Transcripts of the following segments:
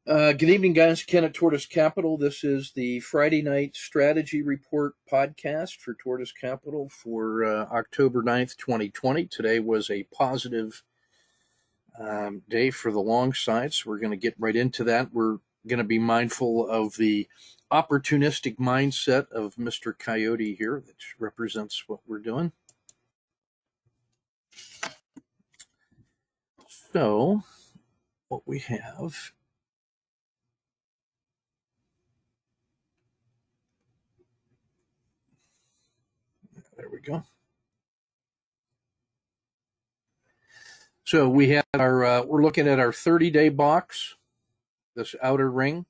Good evening, guys. Ken at Tortoise Capital. This is the Friday night strategy report podcast for Tortoise Capital for October 9th, 2020. Today was a positive day for the long side, so we're going to get right into that. We're going to be mindful of the opportunistic mindset of Mr. Coyote here, that represents what we're doing. So, what we have... There we go. So we have we're looking at our 30-day box, this outer ring,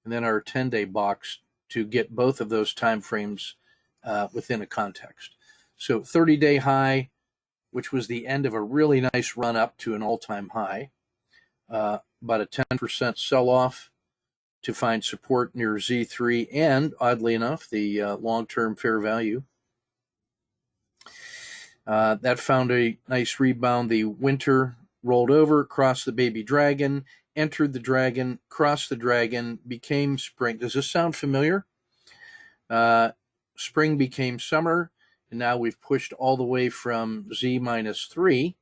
and then our 10-day box to get both of those time frames within a context. So 30-day high, which was the end of a really nice run up to an all-time high, about a 10% sell-off to find support near Z3 and, oddly enough, the long-term fair value. That found a nice rebound. The winter rolled over, crossed the baby dragon, entered the dragon, crossed the dragon, became spring. Does this sound familiar? Spring became summer, and now we've pushed all the way from Z minus 3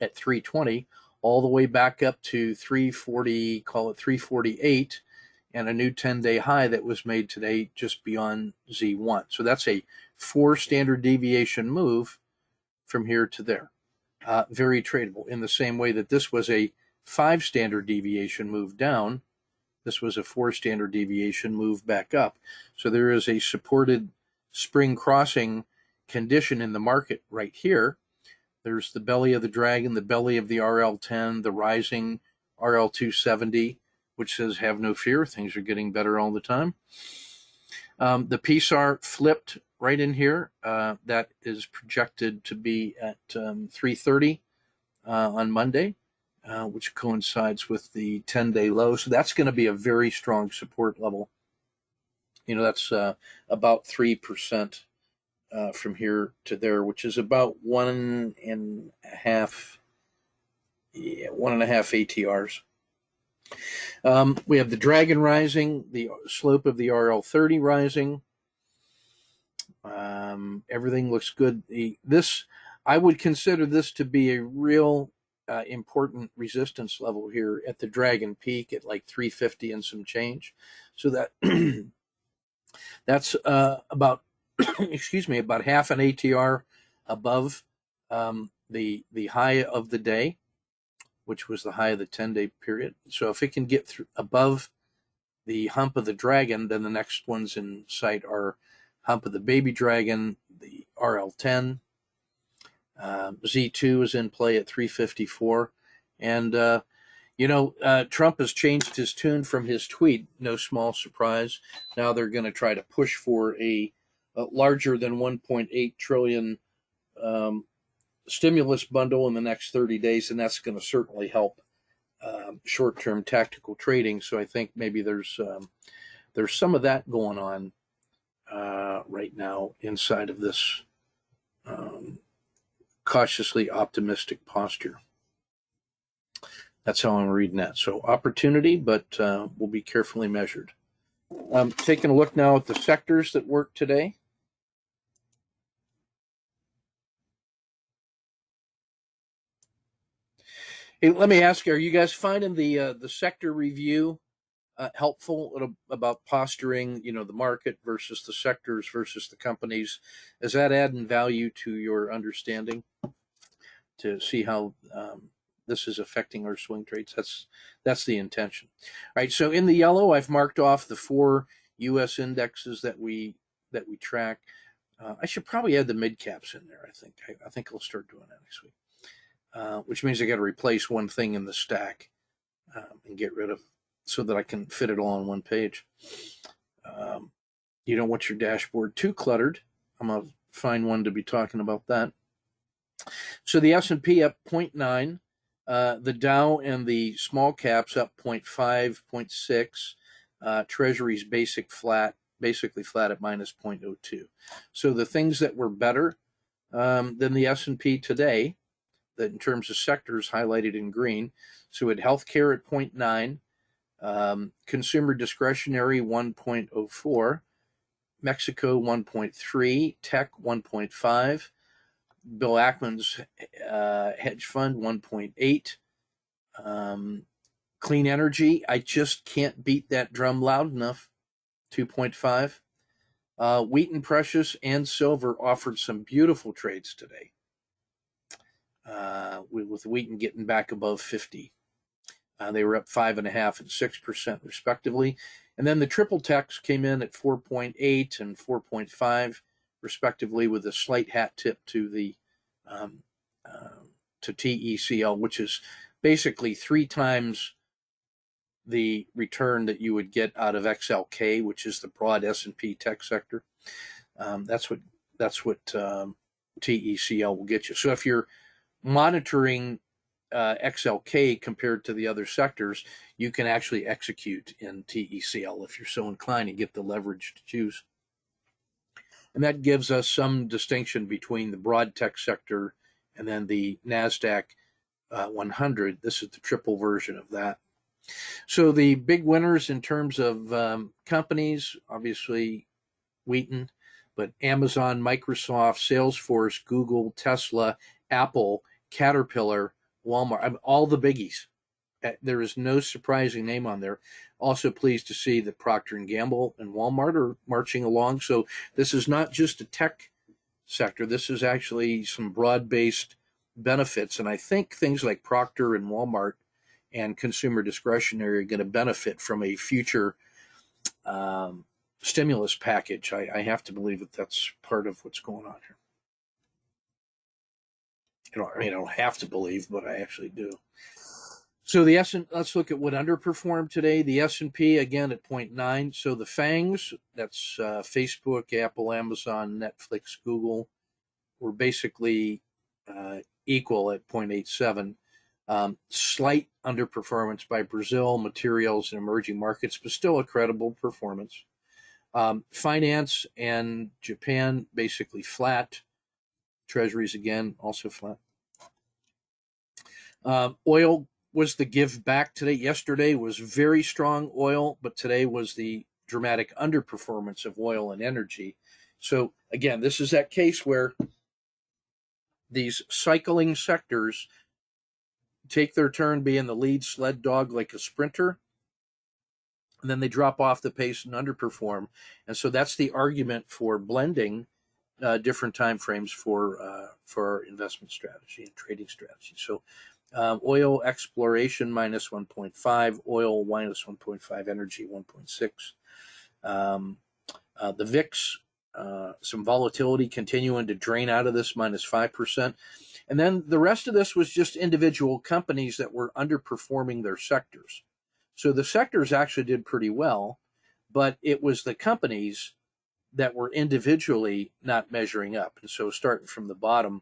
at 320, all the way back up to 340, call it 348, and a new 10-day high that was made today just beyond Z1. So that's a 4 standard deviation move from here to there. Very tradable, in the same way that this was a 5 standard deviation move down. This was a 4 standard deviation move back up. So there is a supported spring crossing condition in the market right here. There's the belly of the dragon, the belly of the RL10, the rising RL270, which says, have no fear, things are getting better all the time. The PSAR flipped right in here. That is projected to be at 330 on Monday, which coincides with the 10-day low. So that's going to be a very strong support level. You know, that's about 3% from here to there, which is about 1.5 ATRs. We have the dragon rising, the slope of the RL30 rising. Everything looks good. I would consider this to be a real important resistance level here at the dragon peak at like 350 and some change. So that that's about about half an ATR above the high of the day, which was the high of the 10-day period. So if it can get through above the hump of the dragon, then the next ones in sight are hump of the baby dragon, the RL10. Z2 is in play at 354. And, Trump has changed his tune from his tweet, no small surprise. Now they're going to try to push for a larger than 1.8 trillion stimulus bundle in the next 30 days, and that's going to certainly help short-term tactical trading. So I think maybe there's some of that going on right now inside of this cautiously optimistic posture. That's how I'm reading that. So opportunity, but will be carefully measured. Taking a look now at the sectors that work today. Hey, let me ask you, are you guys finding the sector review helpful about posturing, the market versus the sectors versus the companies? Is that adding value to your understanding to see how this is affecting our swing trades? That's the intention. All right, so in the yellow, I've marked off the 4 U.S. indexes that we track. I should probably add the mid caps in there. I think I'll start doing that next week. Which means I got to replace one thing in the stack and get rid of, so that I can fit it all on one page. You don't want your dashboard too cluttered. I'm going to find one to be talking about that. So the S&P up 0.9, the Dow and the small caps up 0.5, 0.6, Treasuries basically flat at minus 0.02. So the things that were better than the S&P today, that in terms of sectors highlighted in green. So we had healthcare at 0.9, consumer discretionary 1.04, Mexico 1.3, tech 1.5, Bill Ackman's hedge fund 1.8, clean energy, I just can't beat that drum loud enough, 2.5. Wheat and precious and silver offered some beautiful trades today, with Wheaton getting back above 50. They were up 5.5% and 6% respectively. And then the triple techs came in at 4.8 and 4.5 respectively, with a slight hat tip to the to TECL, which is basically 3 times the return that you would get out of XLK, which is the broad S&P tech sector. That's what TECL will get you. So if you're monitoring XLK compared to the other sectors, you can actually execute in TECL if you're so inclined and get the leverage to choose. And that gives us some distinction between the broad tech sector and then the NASDAQ 100. This is the triple version of that. So the big winners in terms of companies, obviously Wheaton, but Amazon, Microsoft, Salesforce, Google, Tesla, Apple, Caterpillar, Walmart, all the biggies. There is no surprising name on there. Also pleased to see that Procter & Gamble and Walmart are marching along. So this is not just a tech sector. This is actually some broad-based benefits. And I think things like Procter and Walmart and consumer discretionary are going to benefit from a future stimulus package. I have to believe that that's part of what's going on here. I don't have to believe, but I actually do. So let's look at what underperformed today. The S&P again at 0.9. So the FANGs, that's Facebook, Apple, Amazon, Netflix, Google, were basically equal at 0.87. Slight underperformance by Brazil, materials, and emerging markets, but still a credible performance. Finance and Japan basically flat. Treasuries again also flat. Oil was the give back today. Yesterday was very strong oil, but today was the dramatic underperformance of oil and energy. So again, this is that case where these cycling sectors take their turn being the lead sled dog like a sprinter, and then they drop off the pace and underperform. And so that's the argument for blending different time frames for our investment strategy and trading strategy. So oil exploration minus 1.5, oil minus 1.5, energy 1.6. The VIX, some volatility continuing to drain out of this, minus 5%. And then the rest of this was just individual companies that were underperforming their sectors. So the sectors actually did pretty well, but it was the companies that were individually not measuring up. And so starting from the bottom,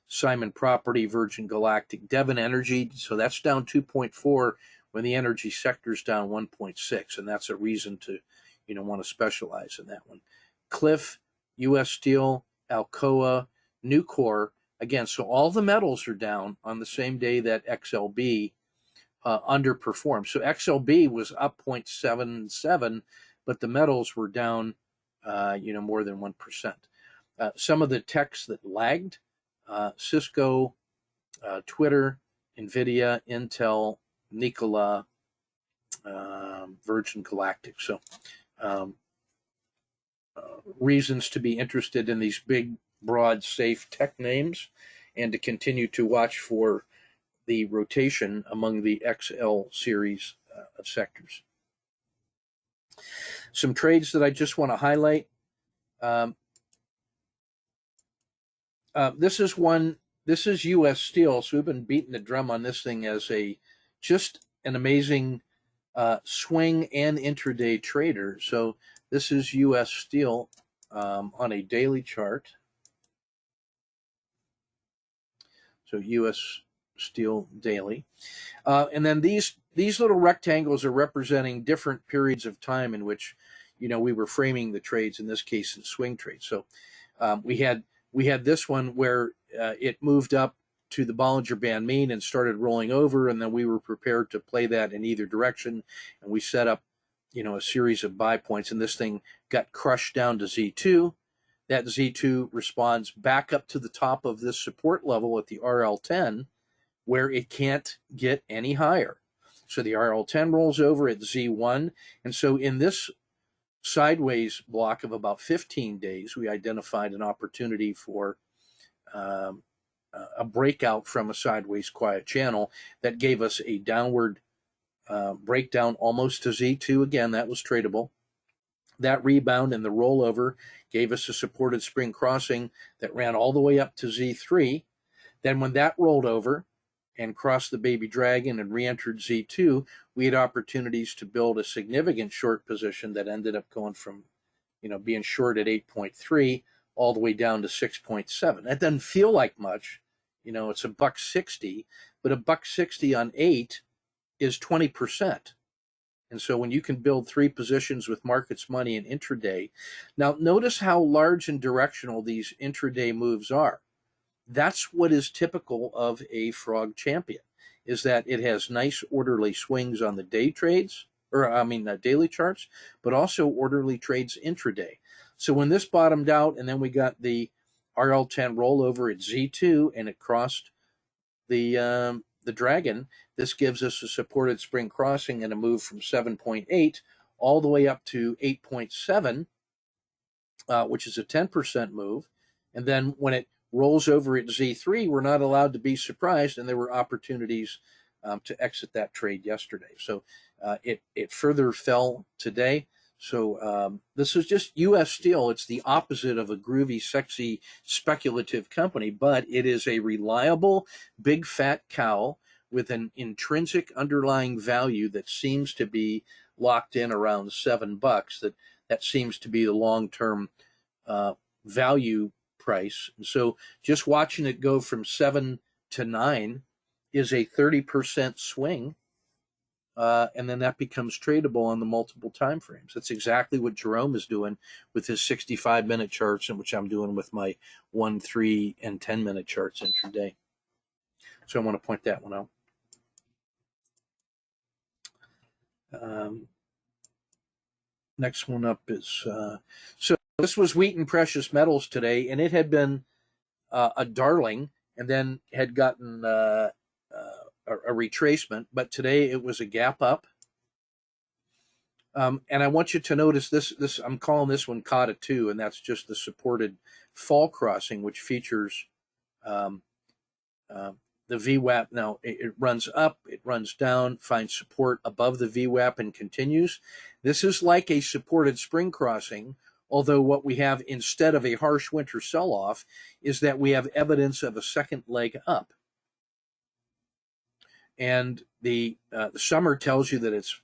Simon Property, Virgin Galactic, Devon Energy, so that's down 2.4 when the energy sector's down 1.6, and that's a reason to want to specialize in that one. Cliff, U.S. Steel, Alcoa, Nucor, again, so all the metals are down on the same day that XLB underperformed. So XLB was up 0.77, but the metals were down more than 1%. Some of the techs that lagged, Cisco, Twitter, NVIDIA, Intel, Nikola, Virgin Galactic. So reasons to be interested in these big, broad, safe tech names, and to continue to watch for the rotation among the XL series of sectors. Some trades that I just want to highlight. This is U.S. Steel. So we've been beating the drum on this thing as just an amazing swing and intraday trader. So this is U.S. Steel on a daily chart. So U.S. Steel daily. And then these little rectangles are representing different periods of time in which, we were framing the trades, in this case in swing trades. So we had this one where it moved up to the Bollinger Band mean and started rolling over, and then we were prepared to play that in either direction, and we set up, a series of buy points, and this thing got crushed down to Z2. That Z2 responds back up to the top of this support level at the RL10, where it can't get any higher. So the RL10 rolls over at Z1, and so in this sideways block of about 15 days, we identified an opportunity for a breakout from a sideways quiet channel that gave us a downward breakdown almost to Z2. Again, that was tradable. That rebound and the rollover gave us a supported spring crossing that ran all the way up to Z3. Then when that rolled over and crossed the baby dragon and re-entered Z2, we had opportunities to build a significant short position that ended up going from, being short at 8.3 all the way down to 6.7. That doesn't feel like much. It's $1.60, but $1.60 on 8 is 20%. And so when you can build 3 positions with markets money and intraday, now notice how large and directional these intraday moves are. That's what is typical of a frog champion, is that it has nice orderly swings on the day trades, daily charts, but also orderly trades intraday. So when this bottomed out and then we got the RL10 rollover at Z2 and it crossed the dragon, this gives us a supported spring crossing and a move from 7.8 all the way up to 8.7, which is a 10% move. And then when it rolls over at Z3, we're not allowed to be surprised, and there were opportunities to exit that trade yesterday. So it further fell today. So this is just U.S. Steel. It's the opposite of a groovy, sexy, speculative company, but it is a reliable, big, fat cow with an intrinsic underlying value that seems to be locked in around $7. That seems to be the long-term value price. And so just watching it go from 7 to 9 is a 30% swing. And then that becomes tradable on the multiple time frames. That's exactly what Jerome is doing with his 65-minute charts, and which I'm doing with my 1, 3, and 10-minute charts intraday. So I want to point that one out. Next one up is so this was Wheaton Precious Metals today, and it had been a darling, and then had gotten a retracement, but today it was a gap up. And I want you to notice this. I'm calling this one Kata 2, and that's just the supported fall crossing, which features the VWAP. Now it runs up, it runs down, finds support above the VWAP and continues. This is like a supported spring crossing, although what we have instead of a harsh winter sell-off is that we have evidence of a second leg up. And the summer tells you that it's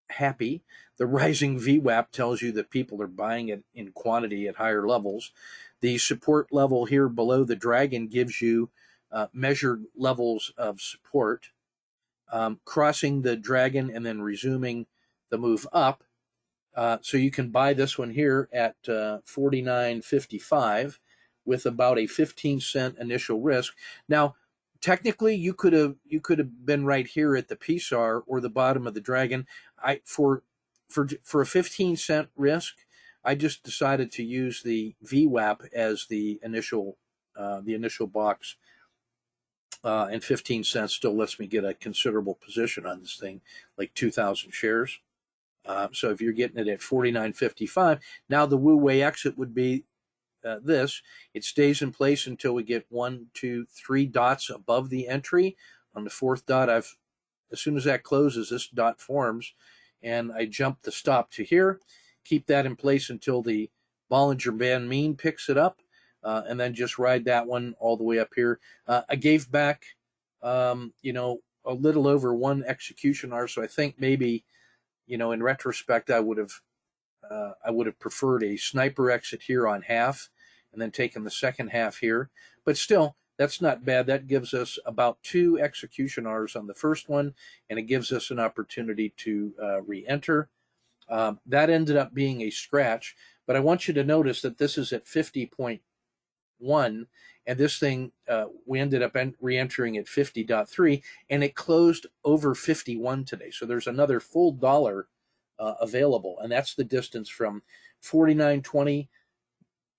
happy. The rising VWAP tells you that people are buying it in quantity at higher levels. The support level here below the dragon gives you measured levels of support, crossing the dragon and then resuming the move up. So you can buy this one here at $49.55 with about a 15-cent initial risk. Now, technically, you could have been right here at the PSAR or the bottom of the dragon. For a 15-cent risk, I just decided to use the VWAP as the initial box, and 15 cents still lets me get a considerable position on this thing, like 2,000 shares. So if you're getting it at $49.55, now the Wu Wei exit would be this. It stays in place until we get 1, 2, 3 dots above the entry. On the 4th dot, as soon as that closes, this dot forms, and I jump the stop to here, keep that in place until the Bollinger Band mean picks it up, and then just ride that one all the way up here. I gave back, a little over 1 execution hour, so I think maybe, in retrospect, I would have preferred a sniper exit here on half, and then taken the second half here. But still, that's not bad. That gives us about 2 execution hours on the first one, and it gives us an opportunity to re-enter. That ended up being a scratch, but I want you to notice that this is at 50.2 51, and this thing, we ended up re-entering at 50.3, and it closed over 51 today. So there's another full dollar available, and that's the distance from 49.20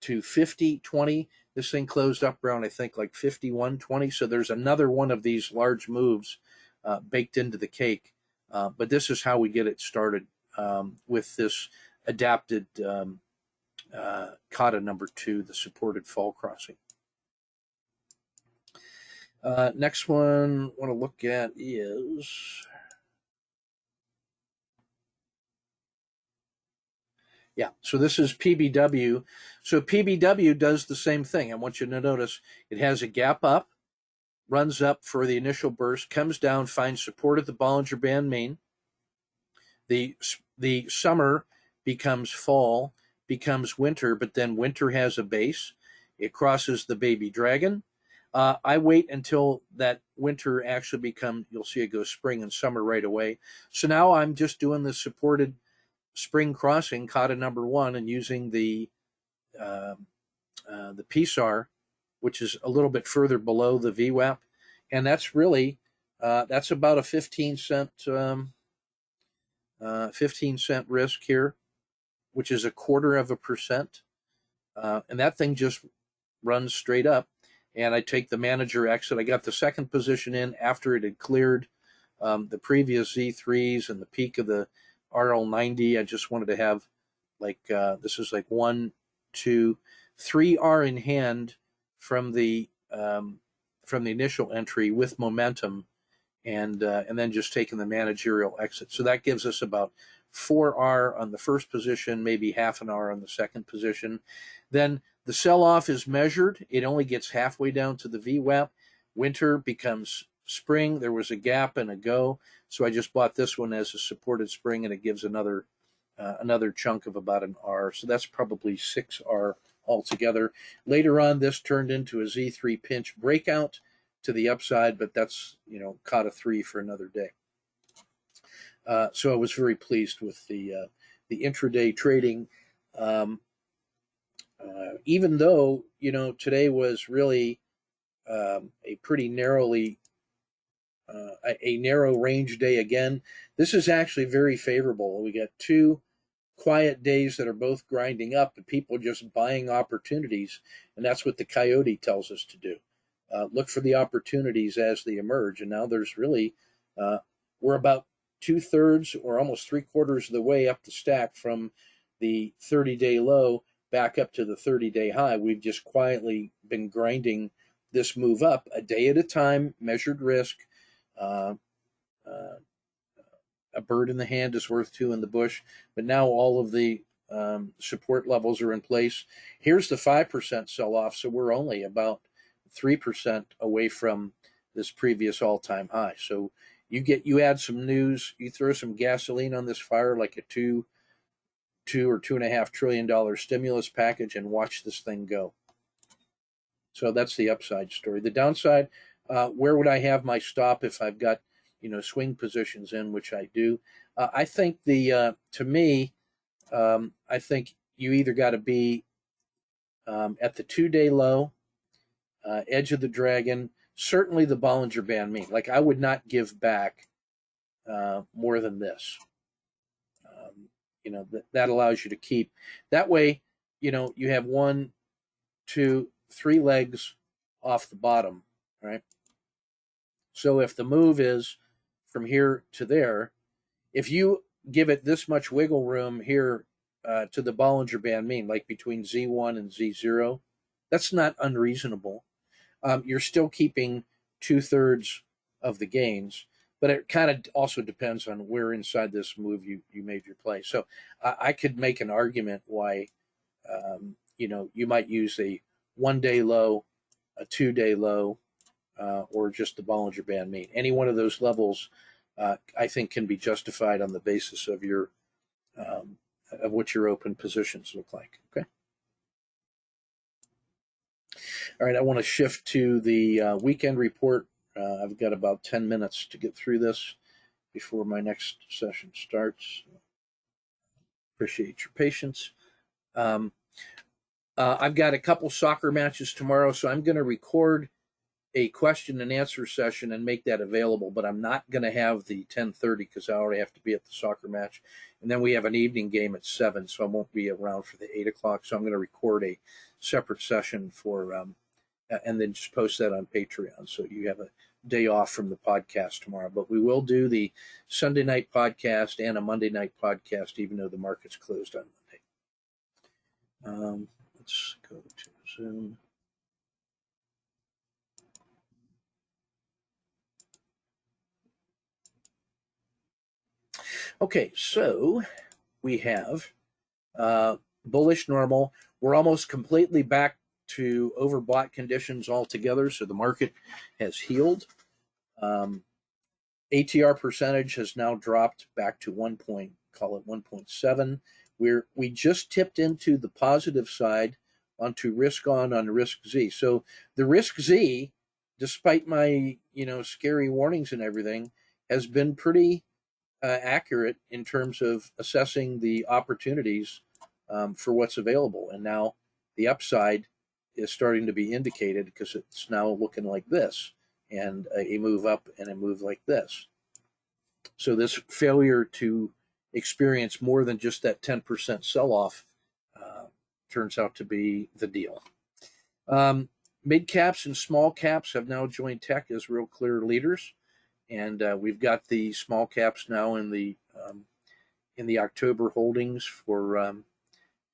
to 50.20. This thing closed up around, I think, like 51.20. So there's another one of these large moves baked into the cake. But this is how we get it started with this adapted kata number 2, the supported fall crossing. Next one I want to look at is, yeah, so this is PBW. So PBW does the same thing. I want you to notice it has a gap up, runs up for the initial burst, comes down, finds support at the Bollinger Band mean. The summer becomes fall, becomes winter, but then winter has a base. It crosses the baby dragon. I wait until that winter actually becomes, you'll see it goes spring and summer right away. So now I'm just doing the supported spring crossing, kata number 1, and using the PSAR, which is a little bit further below the VWAP. And that's really, that's about a 15-cent 15-cent risk here, which is 1/4%. And that thing just runs straight up. And I take the manager exit. I got the second position in after it had cleared the previous Z3s and the peak of the RL90. I just wanted to have like, this is like 1, 2, 3 R in hand from the initial entry with momentum, and then just taking the managerial exit. So that gives us about 4 R on the first position, maybe half an R on the second position. Then the sell-off is measured. It only gets halfway down to the VWAP. Winter becomes spring. There was a gap and a go. So I just bought this one as a supported spring, and it gives another chunk of about an R. So that's probably 6 R altogether. Later on, this turned into a Z3 pinch breakout to the upside, but that's, kata 3 for another day. So I was very pleased with the intraday trading. Even though, today was really a pretty narrowly, a narrow range day again, this is actually very favorable. We got 2 quiet days that are both grinding up and people just buying opportunities, and that's what the coyote tells us to do. Look for the opportunities as they emerge, and now there's really, we're about 2/3 or almost 3/4 of the way up the stack from the 30-day low back up to the 30-day high. We've just quietly been grinding this move up a day at a time, measured risk. A bird in the hand is worth 2 in the bush, but now all of the support levels are in place. Here's the 5% sell-off, so we're only about 3% away from this previous all-time high. So you add some news, you throw some gasoline on this fire like a $2 or $2.5 trillion stimulus package, and watch this thing go. So that's the upside story. The downside, where would I have my stop if I've got swing positions in, which I do? I think to me, I think you either got to be at the 2-day low, edge of the dragon, certainly the Bollinger Band mean. Like, I would not give back more than this. That allows you to keep. That way, you have 1, 2, 3 legs off the bottom, right? So if the move is from here to there, if you give it this much wiggle room here to the Bollinger Band mean, like between Z1 and Z0, that's not unreasonable. You're still keeping 2/3 of the gains, but it kind of also depends on where inside this move you made your play. So I could make an argument why you might use a 1-day low, a 2-day low, or just the Bollinger Band mean. Any one of those levels, I think, can be justified on the basis of your of what your open positions look like. Okay. All right, I want to shift to the weekend report. I've got about 10 minutes to get through this before my next session starts. Appreciate your patience. I've got a couple soccer matches tomorrow, so I'm going to record a question and answer session and make that available, but I'm not going to have the 10:30 because I already have to be at the soccer match. And then we have an evening game at 7, so I won't be around for the 8 o'clock. So I'm going to record a separate session and then just post that on Patreon. So you have a day off from the podcast tomorrow. But we will do the Sunday night podcast and a Monday night podcast, even though the market's closed on Monday. Let's go to Zoom. Okay, so we have bullish normal. We're almost completely back to overbought conditions altogether, so the market has healed. ATR percentage has now dropped back to 1.7. We just tipped into the positive side onto risk on risk Z. So the risk Z, despite my scary warnings and everything, has been pretty accurate in terms of assessing the opportunities for what's available. And now the upside is starting to be indicated because it's now looking like this, and a move up and a move like this. So this failure to experience more than just that 10% sell-off turns out to be the deal. Mid caps and small caps have now joined tech as real clear leaders. And we've got the small caps now in the October holdings for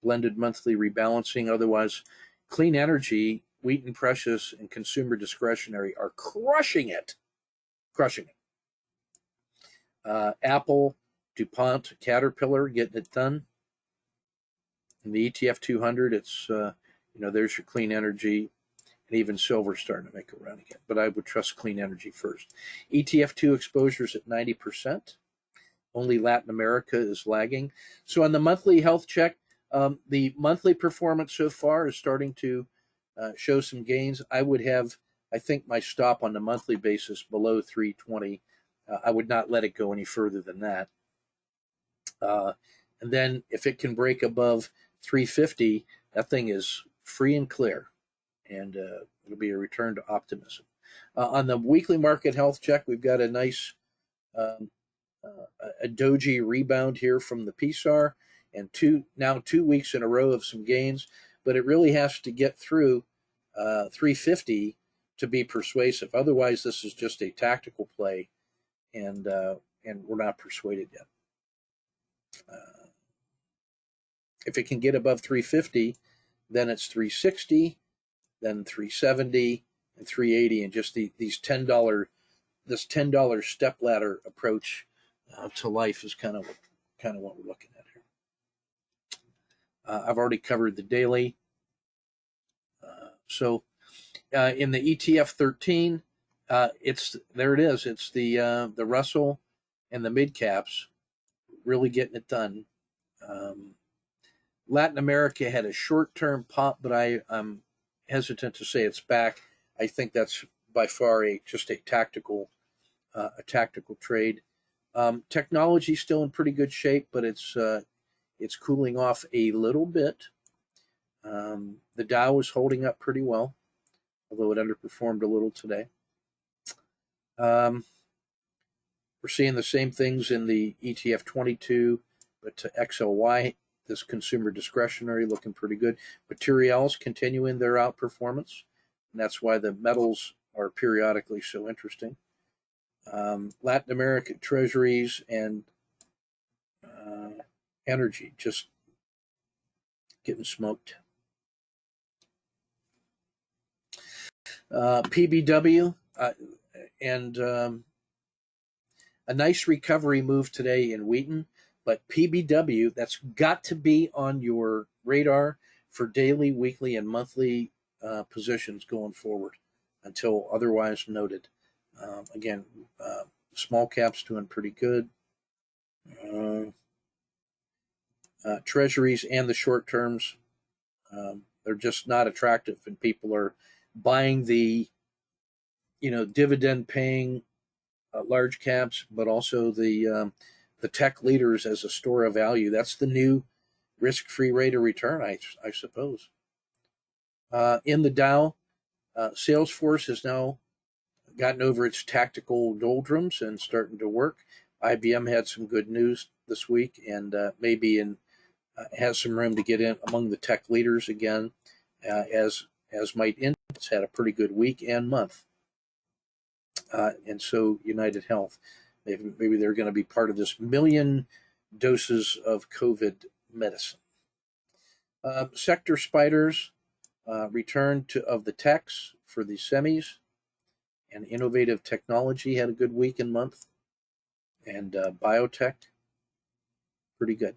blended monthly rebalancing. Otherwise, clean energy, Wheaton Precious, and consumer discretionary are crushing it. Apple, DuPont, Caterpillar getting it done. In the ETF 200, it's there's your clean energy. And even silver starting to make a run again. But I would trust clean energy first. ETF2 exposures at 90%. Only Latin America is lagging. So on the monthly health check, the monthly performance so far is starting to show some gains. I would have, I think, my stop on the monthly basis below 320. I would not let it go any further than that. And then if it can break above 350, that thing is free and clear. And it'll be a return to optimism. On the weekly market health check, we've got a nice a doji rebound here from the PSAR, and 2 weeks in a row of some gains, but it really has to get through 350 to be persuasive. Otherwise, this is just a tactical play, and we're not persuaded yet. If it can get above 350, then it's 360. Then 370 and 380, and just these $10 step ladder approach to life is kind of what we're looking at here. I've already covered the daily. So in the ETF 13, it's the Russell and the mid caps really getting it done. Latin America had a short-term pop, but I'm hesitant to say it's back. I think that's by far just a tactical trade. Technology still in pretty good shape, but it's cooling off a little bit. The Dow is holding up pretty well, although it underperformed a little today. We're seeing the same things in the ETF 22, but to XLY, this consumer discretionary looking pretty good. Materials continuing their outperformance, and that's why the metals are periodically so interesting. Latin American treasuries and energy just getting smoked. PBW and a nice recovery move today in Wheaton. But PBW, that's got to be on your radar for daily, weekly, and monthly positions going forward until otherwise noted. Again, small caps doing pretty good. Treasuries and the short terms, they're just not attractive, and people are buying the dividend paying large caps, but also the tech leaders as a store of value. That's the new risk-free rate of return, I suppose. In the Dow, Salesforce has now gotten over its tactical doldrums and starting to work. IBM had some good news this week and maybe has some room to get in among the tech leaders again, as might Intel. It's had a pretty good week and month. And so United Health, maybe they're going to be part of this 1 million doses of COVID medicine. Sector spiders, return of the techs for the semis, and innovative technology had a good week and month, and biotech, pretty good.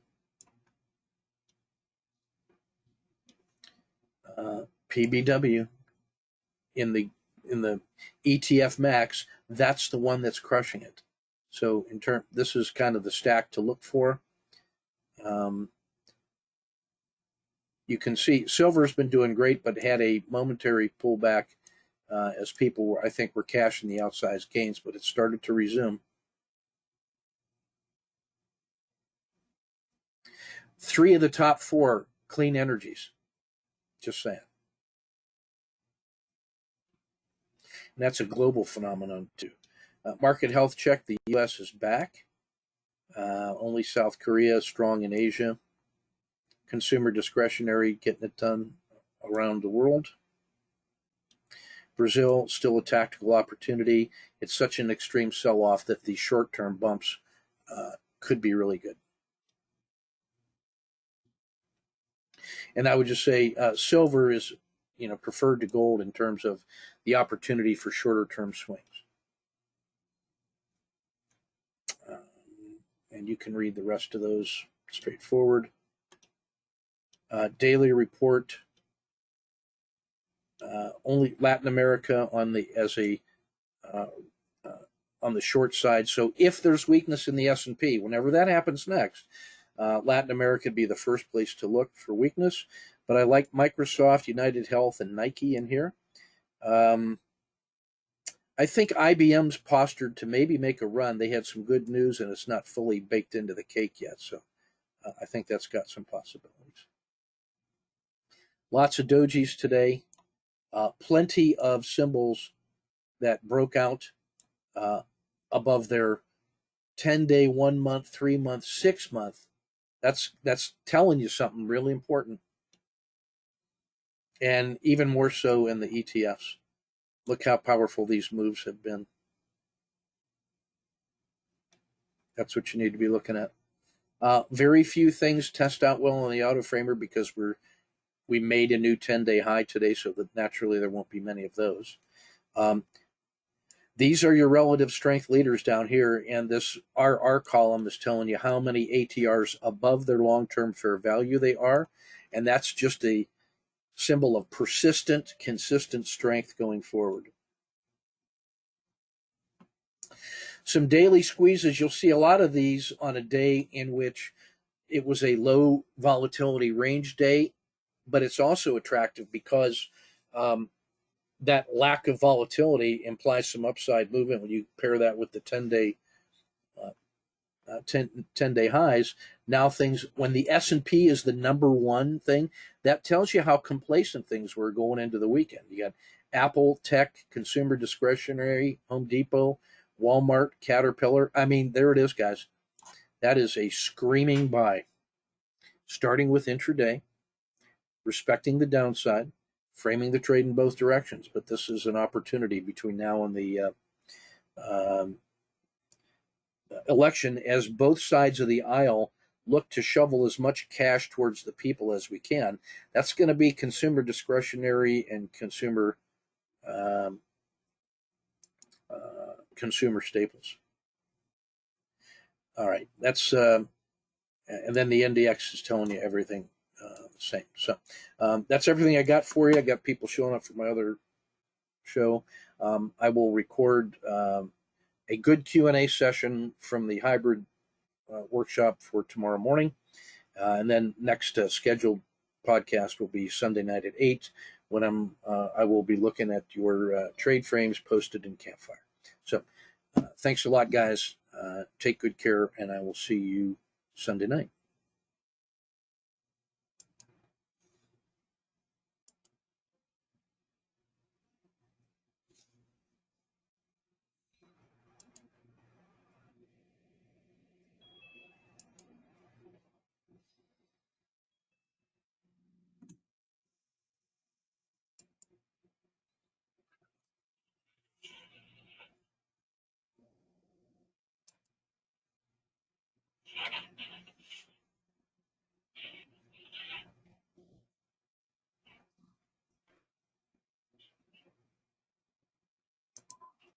PBW in the ETF Max, that's the one that's crushing it. So this is kind of the stack to look for. You can see silver's been doing great, but had a momentary pullback as people were, I think, were cashing the outsized gains, but it started to resume. 3 of the top 4 clean energies. Just saying. And that's a global phenomenon too. Market health check, the U.S. is back. Only South Korea strong in Asia. Consumer discretionary getting it done around the world. Brazil, still a tactical opportunity. It's such an extreme sell-off that the short-term bumps could be really good. And I would just say silver is, preferred to gold in terms of the opportunity for shorter-term swings. And you can read the rest of those straightforward. Daily report. Only Latin America on the short side. So if there's weakness in the S&P, whenever that happens next, Latin America would be the first place to look for weakness. But I like Microsoft, United Health, and Nike in here. I think IBM's postured to maybe make a run. They had some good news, and it's not fully baked into the cake yet. So I think that's got some possibilities. Lots of dojis today. Plenty of symbols that broke out above their 10-day, 1 month, 3 month, 6 month. That's telling you something really important. And even more so in the ETFs. Look how powerful these moves have been. That's what you need to be looking at. Very few things test out well on the auto framer because we made a new 10-day high today, so that naturally there won't be many of those. These are your relative strength leaders down here, and this RR column is telling you how many ATRs above their long-term fair value they are, and that's just a symbol of persistent, consistent strength going forward. Some daily squeezes, you'll see a lot of these on a day in which it was a low volatility range day, but it's also attractive because that lack of volatility implies some upside movement when you pair that with the 10-day 10-day highs. Now when the S&P is the number one thing, that tells you how complacent things were going into the weekend. You got Apple, tech, consumer discretionary, Home Depot, Walmart, Caterpillar. I mean, there it is, guys. That is a screaming buy. Starting with intraday, respecting the downside, framing the trade in both directions. But this is an opportunity between now and the election, as both sides of the aisle look to shovel as much cash towards the people as we can. That's going to be consumer discretionary and consumer staples. All right, that's and then the NDX is telling you everything the same. So that's everything I got for you. I got people showing up for my other show. I will record a good Q&A session from the hybrid workshop for tomorrow morning. And then next scheduled podcast will be Sunday night at 8 when I will be looking at your trade frames posted in Campfire. So thanks a lot, guys. Take good care, and I will see you Sunday night.